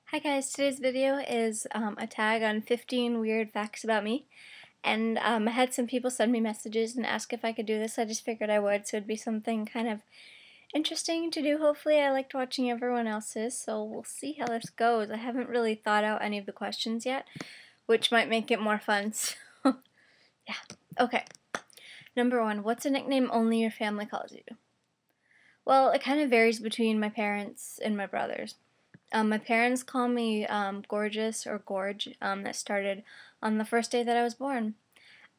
Hi guys, today's video is a tag on 15 weird facts about me, and I had some people send me messages and ask if I could do this. I just figured I would, so it'd be something kind of interesting to do. Hopefully I liked watching everyone else's, so we'll see how this goes. I haven't really thought out any of the questions yet, which might make it more fun, so yeah. Okay, number one, what's a nickname only your family calls you? Well, it kind of varies between my parents and my brothers. My parents call me Gorgeous or Gorge. That started on the first day that I was born.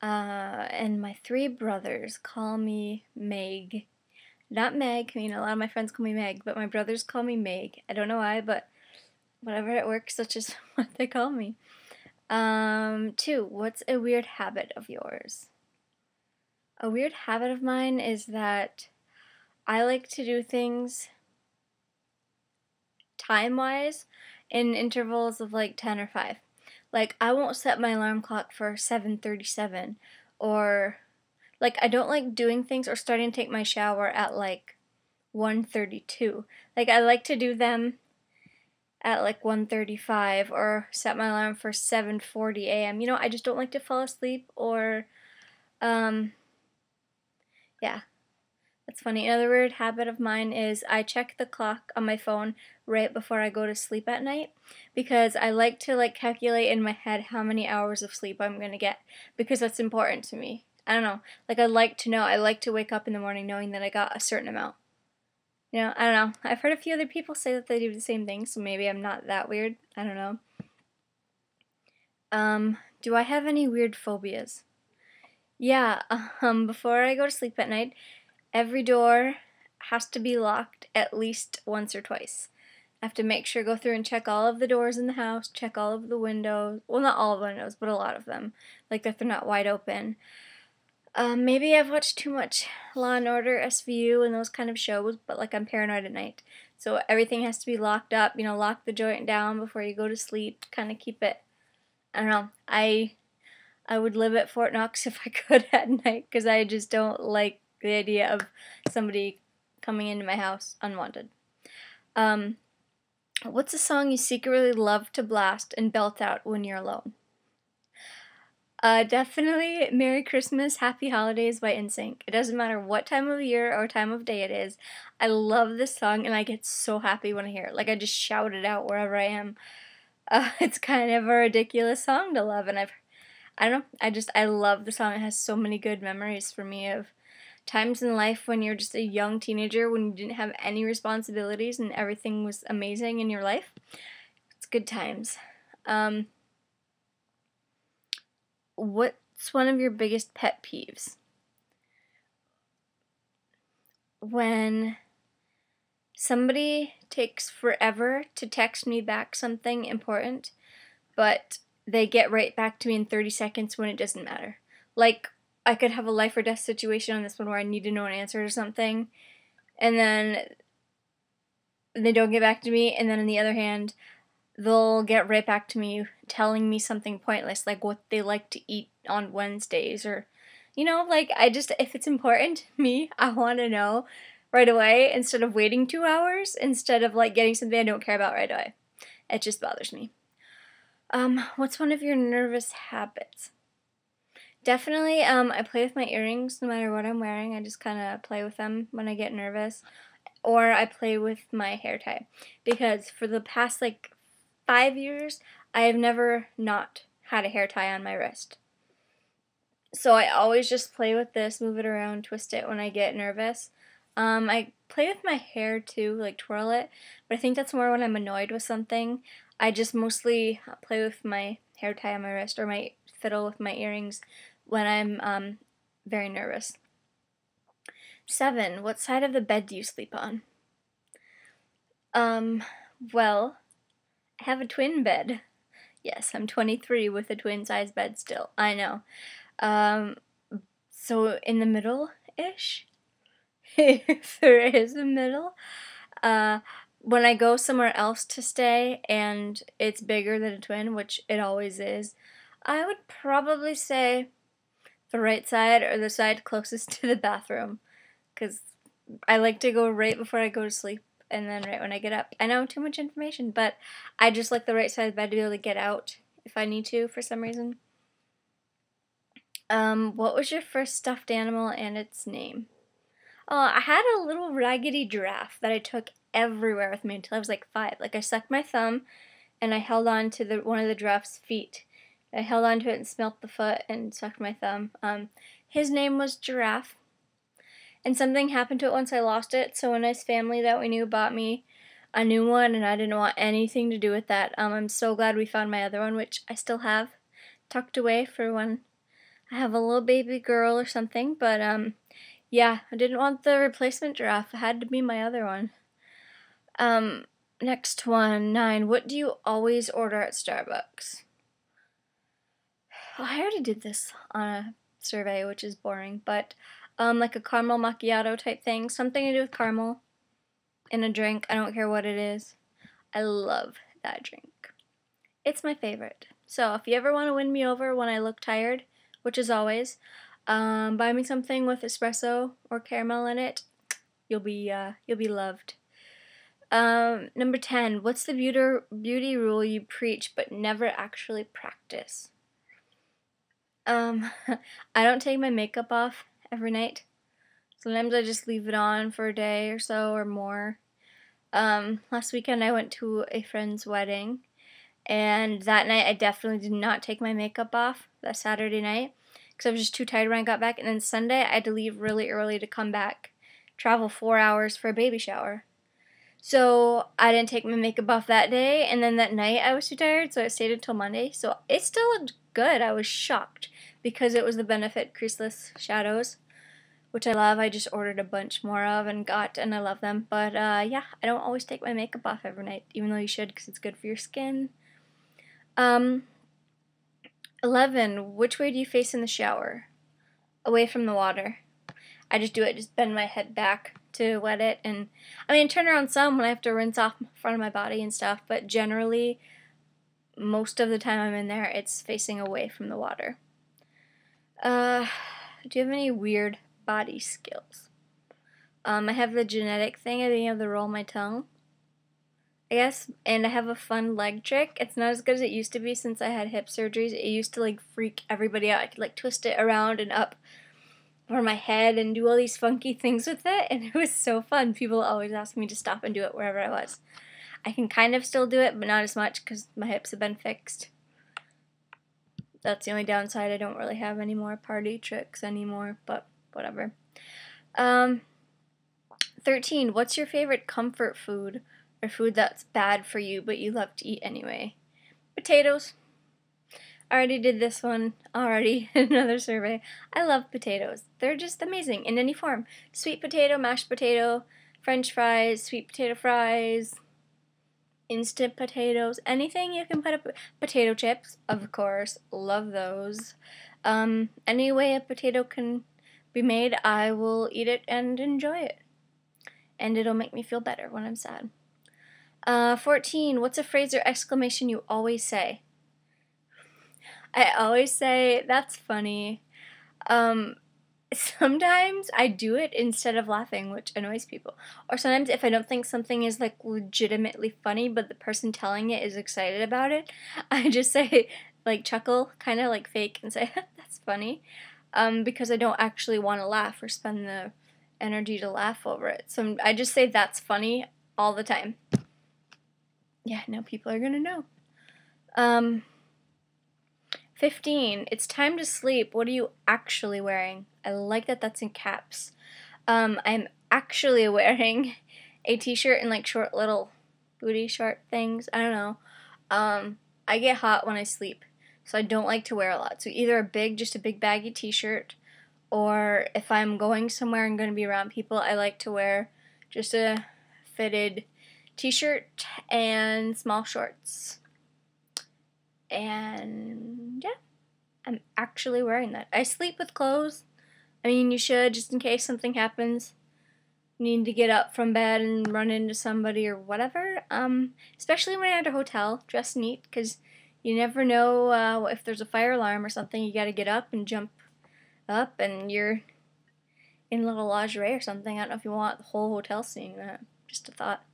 And my three brothers call me Meg. Not Meg. A lot of my friends call me Meg, but my brothers call me Meg. I don't know why, but whatever it works, that's just what they call me. Two, what's a weird habit of yours? A weird habit of mine is that I like to do things time-wise in intervals of like 10 or 5. Like, I won't set my alarm clock for 7:37, or like I don't like doing things or starting to take my shower at like 1:32. Like, I like to do them at like 1:35 or set my alarm for 7:40 a.m. I just don't like to fall asleep or yeah. That's funny. Another weird habit of mine is I check the clock on my phone right before I go to sleep at night, because I like to calculate in my head how many hours of sleep I'm going to get, because that's important to me. I don't know. Like, I like to know. I like to wake up in the morning knowing that I got a certain amount. I don't know. I've heard a few other people say that they do the same thing, so maybe I'm not that weird. I don't know. Do I have any weird phobias? Yeah, before I go to sleep at night, every door has to be locked at least once or twice. I have to make sure, go through and check all of the doors in the house, check all of the windows. Well, not all of the windows, but a lot of them. Like, that they're not wide open. Maybe I've watched too much Law and Order, SVU, and those kind of shows, but like, I'm paranoid at night. So everything has to be locked up, lock the joint down before you go to sleep, kind of keep it, I don't know. I would live at Fort Knox if I could at night, because I just don't like the idea of somebody coming into my house unwanted. What's a song you secretly love to blast and belt out when you're alone? Definitely Merry Christmas, Happy Holidays by NSYNC. It doesn't matter what time of year or time of day it is. I love this song, and I get so happy when I hear it. Like, I just shout it out wherever I am. It's kind of a ridiculous song to love, and I don't know, I love the song. It has so many good memories for me of times in life when you're just a young teenager, when you didn't have any responsibilities and everything was amazing in your life. It's good times. What's one of your biggest pet peeves? When somebody takes forever to text me back something important, but they get right back to me in 30 seconds when it doesn't matter. Like, I could have a life or death situation on this one where I need to know an answer to something, and then they don't get back to me, and then on the other hand, they'll get right back to me telling me something pointless, like what they like to eat on Wednesdays, or, if it's important to me, I want to know right away, instead of waiting 2 hours, instead of, getting something I don't care about right away. It just bothers me. What's one of your nervous habits? Definitely, I play with my earrings no matter what I'm wearing. I just kind of play with them when I get nervous. Or I play with my hair tie. Because for the past, 5 years, I have never not had a hair tie on my wrist. So I always just play with this, move it around, twist it when I get nervous. I play with my hair too, twirl it. But I think that's more when I'm annoyed with something. I just mostly play with my hair tie on my wrist, or my fiddle with my earrings, when I'm very nervous. 7. What side of the bed do you sleep on? Well, I have a twin bed. Yes, I'm 23 with a twin-size bed still. I know. So in the middle-ish, if there is a middle. When I go somewhere else to stay and it's bigger than a twin, which it always is, I would probably say the right side, or the side closest to the bathroom, because I like to go right before I go to sleep. and then right when I get up. I know, too much information, but I just like the right side of the bed to be able to get out if I need to for some reason. What was your first stuffed animal and its name? Oh, I had a little raggedy giraffe that I took everywhere with me until I was like 5. Like I sucked my thumb and I held on to one of the giraffe's feet. I held on to it and smelt the foot and sucked my thumb. His name was Giraffe. And something happened to it once I lost it, so a nice family that we knew bought me a new one, and I didn't want anything to do with that. I'm so glad we found my other one, which I still have tucked away for when I have a little baby girl or something, but yeah, I didn't want the replacement giraffe. It had to be my other one. Next one, 9. What do you always order at Starbucks? Well, I already did this on a survey, which is boring, but like a caramel macchiato type thing, something to do with caramel in a drink. I don't care what it is. I love that drink. It's my favorite. So if you ever want to win me over when I look tired, which is always, buy me something with espresso or caramel in it. You'll be loved. Number 10. What's the beauty rule you preach but never actually practice? I don't take my makeup off every night. Sometimes I just leave it on for a day or so or more. Last weekend I went to a friend's wedding, and that night I definitely did not take my makeup off, that Saturday night, because I was just too tired when I got back. And then Sunday I had to leave really early to come back, travel 4 hours for a baby shower. So I didn't take my makeup off that day, and then that night I was too tired, so I stayed until Monday. So it still looked good. I was shocked because it was the Benefit Creaseless Shadows, which I love. I just ordered a bunch more of and I love them. But yeah, I don't always take my makeup off every night, even though you should because it's good for your skin. 11. Which way do you face in the shower? Away from the water. I just do it, just bend my head back to wet it, and I mean turn around some when I have to rinse off front of my body and stuff, but generally most of the time I'm in there it's facing away from the water. Do you have any weird body skills? I have the genetic thing of being able to roll my tongue, I guess, and I have a fun leg trick. It's not as good as it used to be since I had hip surgeries. It used to like freak everybody out. I could like twist it around and up for my head and do all these funky things with it, and it was so fun. People always ask me to stop and do it wherever I was. I can kind of still do it, but not as much because my hips have been fixed. That's the only downside. I don't really have any more party tricks anymore, but whatever. 13. What's your favorite comfort food or food that's bad for you but you love to eat anyway? Potatoes. I already did this one already in another survey. I love potatoes. They're just amazing in any form. Sweet potato, mashed potato, French fries, sweet potato fries, instant potatoes, anything you can put up. Potato chips, of course, love those. Any way a potato can be made, I will eat it and enjoy it. And it'll make me feel better when I'm sad. 14. What's a phrase or exclamation you always say? I always say, that's funny. Sometimes I do it instead of laughing, which annoys people. Or sometimes if I don't think something is like legitimately funny, but the person telling it is excited about it, I just say, like chuckle, kind of like fake, and say, that's funny. Because I don't actually want to laugh or spend the energy to laugh over it. So I just say, that's funny all the time. Yeah, now people are gonna know. 15. It's time to sleep. What are you actually wearing? I like that that's in caps. I'm actually wearing a t-shirt and like short little booty short things. I don't know. I get hot when I sleep, so I don't like to wear a lot. So either just a big baggy t-shirt, or if I'm going somewhere and going to be around people, I like to wear just a fitted t-shirt and small shorts. And yeah, I'm actually wearing that. I sleep with clothes. I mean, you should, just in case something happens. You need to get up from bed and run into somebody or whatever. Especially when you're at a hotel, dress neat, because you never know if there's a fire alarm or something. You gotta get up and jump up, and you're in a little lingerie or something. I don't know if you want the whole hotel seeing that. Just a thought.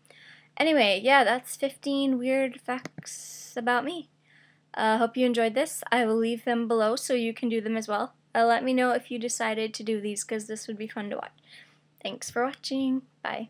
Anyway, yeah, that's 15 weird facts about me. Hope you enjoyed this. I will leave them below so you can do them as well. Let me know if you decided to do these because this would be fun to watch. Thanks for watching. Bye.